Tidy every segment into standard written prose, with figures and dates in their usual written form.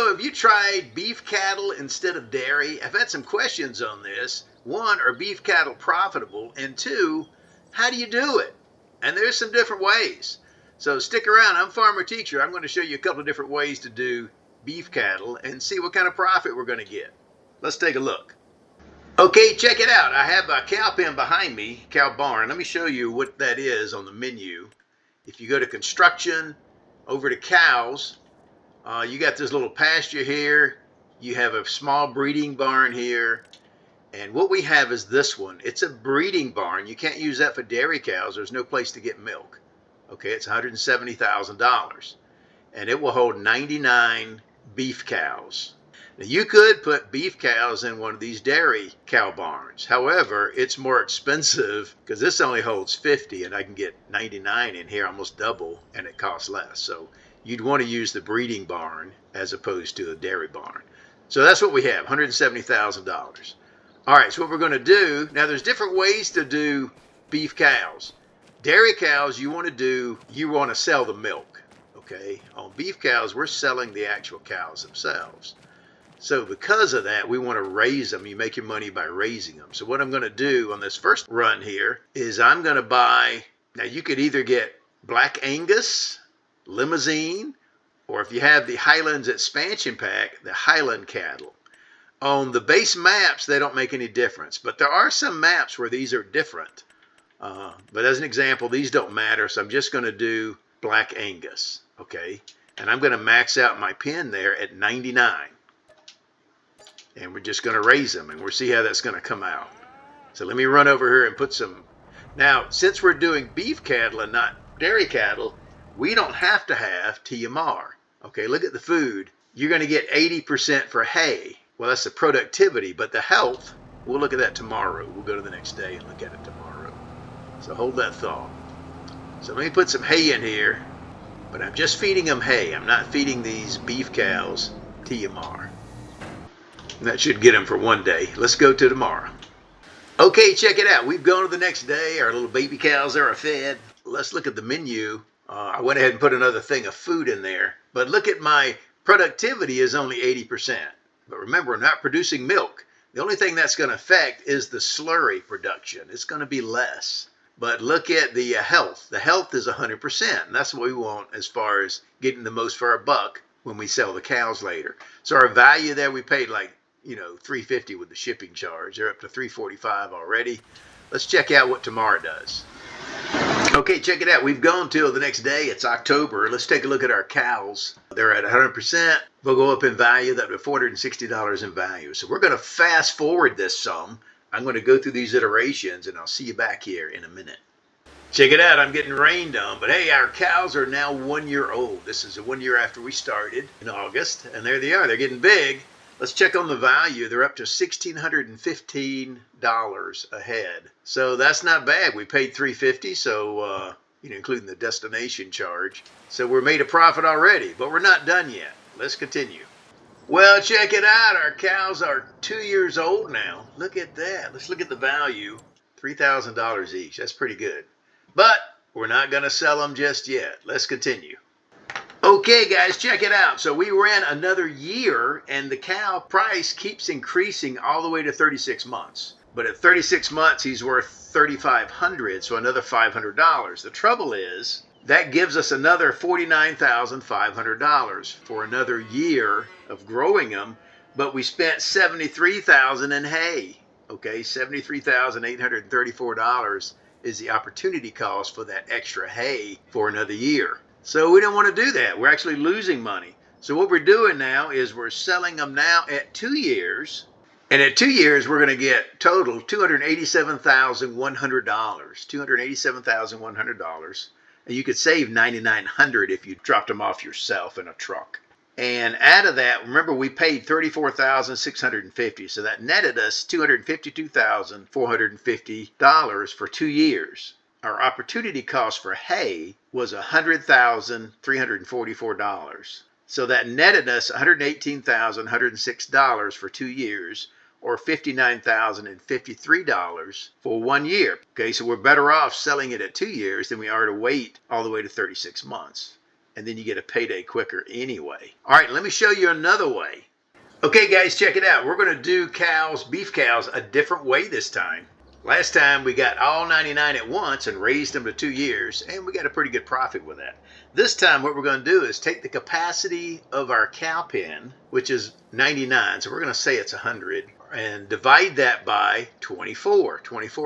So have you tried beef cattle instead of dairy? I've had some questions on this. One, are beef cattle profitable? And two, how do you do it? And there's some different ways. So stick around. I'm Farmer Teacher. I'm going to show you a couple of different ways to do beef cattle and see what kind of profit we're going to get. Let's take a look. Okay, check it out. I have a cow pen behind me, cow barn. Let me show you what that is on the menu. If you go to construction, over to cows, you got this little pasture here. You have a small breeding barn here. And what we have is this one. It's a breeding barn. You can't use that for dairy cows. There's no place to get milk. Okay, it's $170,000. And it will hold 99 beef cows. Now, you could put beef cows in one of these dairy cow barns. However, it's more expensive because this only holds 50 and I can get 99 in here, almost double, and it costs less. So you'd want to use the breeding barn as opposed to a dairy barn. So that's what we have, $170,000. All right, so what we're going to do, now there's different ways to do beef cows. Dairy cows, you want to sell the milk, okay? On beef cows, we're selling the actual cows themselves. So because of that, we want to raise them. You make your money by raising them. So what I'm going to do on this first run here is I'm going to buy, now you could either get Black Angus, Limousine, or if you have the Highlands Expansion Pack, the Highland cattle. On the base maps, they don't make any difference, but there are some maps where these are different. But as an example, these don't matter, so I'm just going to do Black Angus, okay? And I'm going to max out my pen there at 99. And we're just going to raise them, and we'll see how that's going to come out. So let me run over here and put some. Now, since we're doing beef cattle and not dairy cattle, we don't have to have TMR. Okay, look at the food. You're going to get 80% for hay. Well, that's the productivity, but the health, we'll look at that tomorrow. We'll go to the next day and look at it tomorrow. So hold that thought. So let me put some hay in here, but I'm just feeding them hay. I'm not feeding these beef cows TMR. And that should get them for one day. Let's go to tomorrow. Okay, check it out. We've gone to the next day. Our little baby cows are fed. Let's look at the menu. I went ahead and put another thing of food in there. But look at my productivity is only 80%. But remember, we're not producing milk. The only thing that's going to affect is the slurry production. It's going to be less. But look at the health. The health is 100%. And that's what we want as far as getting the most for our buck when we sell the cows later. So our value there, we paid like, $350 with the shipping charge. They're up to $345 already. Let's check out what tomorrow does. Okay, check it out. We've gone till the next day. It's October. Let's take a look at our cows. They're at 100%. They'll go up in value. That would be $460 in value. So we're going to fast forward this some. I'm going to go through these iterations, and I'll see you back here in a minute. Check it out. I'm getting rained on. But hey, our cows are now 1 year old. This is 1 year after we started in August. And there they are. They're getting big. Let's check on the value. They're up to $1,615 a head. So that's not bad. We paid $350, so including the destination charge. So we're made a profit already, but we're not done yet. Let's continue. Well, check it out. Our cows are 2 years old now. Look at that. Let's look at the value. $3,000 each. That's pretty good. But we're not going to sell them just yet. Let's continue. Okay, guys, check it out. So we ran another year, and the cow price keeps increasing all the way to 36 months. But at 36 months, he's worth $3,500, so another $500. The trouble is, that gives us another $49,500 for another year of growing them, but we spent $73,000 in hay. Okay, $73,834 is the opportunity cost for that extra hay for another year. So we don't want to do that. We're actually losing money. So what we're doing now is we're selling them now at 2 years. And at 2 years, we're going to get total $287,100. $287,100. And you could save $9,900 if you dropped them off yourself in a truck. And out of that, remember, we paid $34,650. So that netted us $252,450 for 2 years. Our opportunity cost for hay was $100,344. So that netted us $118,106 for 2 years, or $59,053 for 1 year. Okay, so we're better off selling it at 2 years than we are to wait all the way to 36 months. and then you get a payday quicker anyway. All right, let me show you another way. Okay guys, check it out. We're going to do cows, beef cows, a different way this time. Last time we got all 99 at once and raised them to 2 years, and we got a pretty good profit with that. This time what we're going to do is take the capacity of our cow pen, which is 99, so we're going to say it's 100, and divide that by 24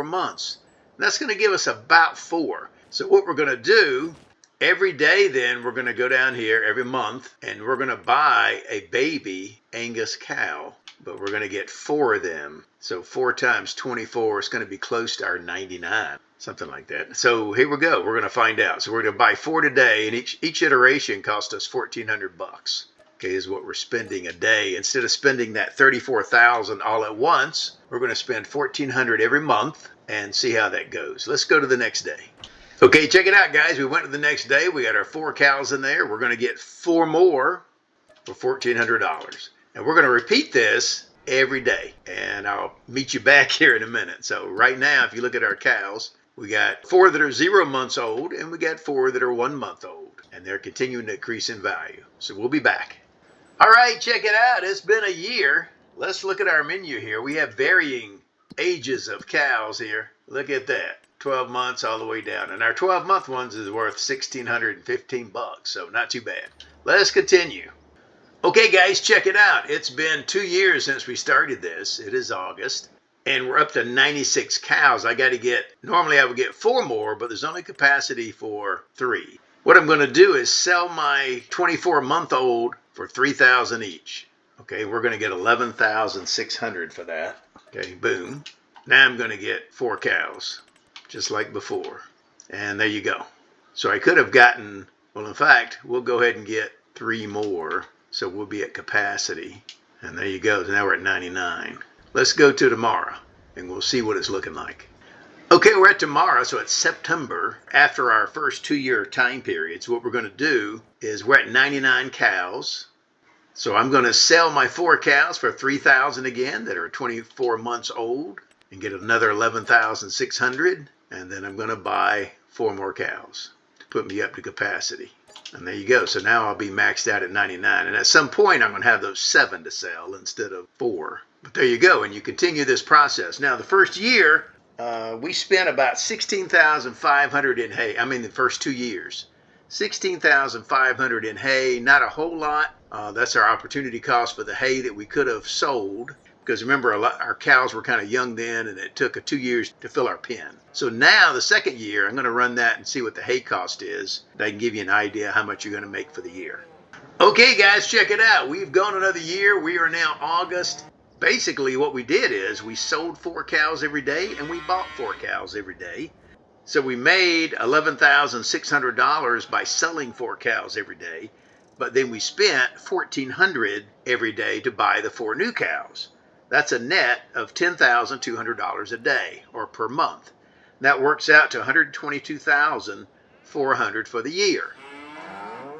months. And that's going to give us about 4. So what we're going to do, every day then we're going to go down here every month and we're going to buy a baby Angus cow, but we're going to get 4 of them. So 4 times 24 is going to be close to our 99, something like that. So here we go. We're going to find out. So we're going to buy 4 today, and each iteration cost us $1,400. Okay, is what we're spending a day. Instead of spending that $34,000 all at once, we're going to spend $1,400 every month and see how that goes. Let's go to the next day. Okay, check it out, guys. We went to the next day. We got our 4 cows in there. We're going to get 4 more for $1,400. And we're going to repeat this every day. And I'll meet you back here in a minute. So right now, if you look at our cows, we got 4 that are 0 months old, and we got 4 that are 1 month old. And they're continuing to increase in value. So we'll be back. All right, check it out. It's been a year. Let's look at our menu here. We have varying ages of cows here. Look at that. 12 months all the way down. And our 12-month ones is worth $1,615, so not too bad. Let's continue. Okay, guys, check it out. It's been 2 years since we started this. It is August. And we're up to 96 cows. Normally I would get 4 more, but there's only capacity for 3. What I'm going to do is sell my 24-month-old for $3,000 each. Okay, we're going to get $11,600 for that. Okay, boom. Now I'm going to get 4 cows, just like before. And there you go. So I could have gotten, well, in fact, we'll go ahead and get 3 more. So we'll be at capacity. And there you go. Now we're at 99. Let's go to tomorrow, and we'll see what it's looking like. Okay, we're at tomorrow, so it's September, after our first 2-year time period. So what we're going to do is we're at 99 cows. So I'm going to sell my 4 cows for $3,000 again that are 24 months old and get another $11,600. And then I'm going to buy 4 more cows to put me up to capacity. And there you go. So now I'll be maxed out at 99. And at some point, I'm going to have those 7 to sell instead of 4. But there you go. And you continue this process. Now, the first year, we spent about $16,500 in hay. I mean, the first 2 years. $16,500 in hay, not a whole lot. That's our opportunity cost for the hay that we could have sold. Because remember, our cows were kind of young then, and it took 2 years to fill our pen. So now, the second year, I'm going to run that and see what the hay cost is. And I can give you an idea how much you're going to make for the year. Okay, guys, check it out. We've gone another year. We are now August. Basically, what we did is we sold 4 cows every day, and we bought 4 cows every day. So we made $11,600 by selling 4 cows every day. But then we spent $1,400 every day to buy the 4 new cows. That's a net of $10,200 a day, or per month. That works out to $122,400 for the year.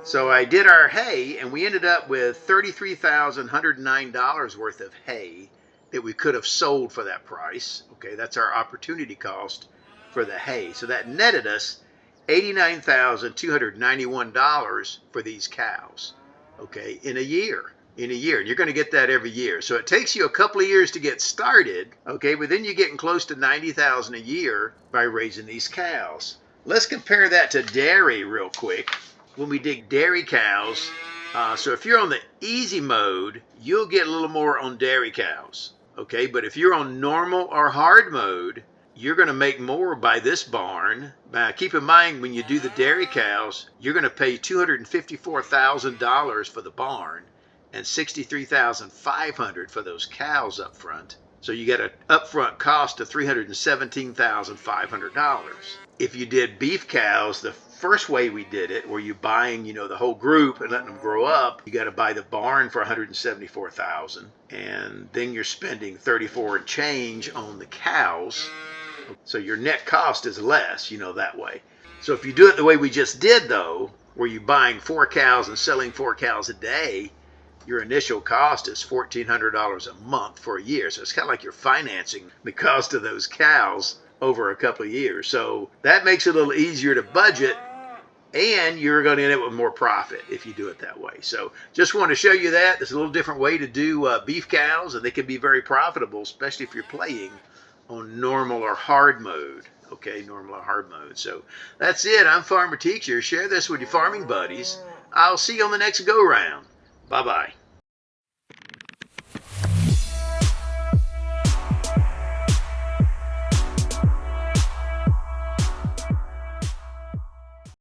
So I did our hay, and we ended up with $33,109 worth of hay that we could have sold for that price. Okay, that's our opportunity cost for the hay. So that netted us $89,291 for these cows, okay, in a year. And you're going to get that every year. So it takes you a couple of years to get started, okay, but then you're getting close to $90,000 a year by raising these cows. Let's compare that to dairy real quick. When we did dairy cows, so if you're on the easy mode, you'll get a little more on dairy cows, okay, but if you're on normal or hard mode, you're going to make more by this barn. Keep in mind, when you do the dairy cows, you're going to pay $254,000 for the barn and $63,500 for those cows up front. So you get an upfront cost of $317,500. If you did beef cows, the first way we did it, where you're buying, the whole group and letting them grow up, you got to buy the barn for $174,000, and then you're spending $34 and change on the cows. So your net cost is less, that way. So if you do it the way we just did, though, where you're buying 4 cows and selling 4 cows a day, your initial cost is $1,400 a month for a year. So it's kind of like you're financing the cost of those cows over a couple of years. So that makes it a little easier to budget and you're going to end up with more profit if you do it that way. So just want to show you that. There's a little different way to do beef cows, and they can be very profitable, especially if you're playing on normal or hard mode. Okay, normal or hard mode. So that's it. I'm Farmer Teacher. Share this with your farming buddies. I'll see you on the next go round. Bye-bye.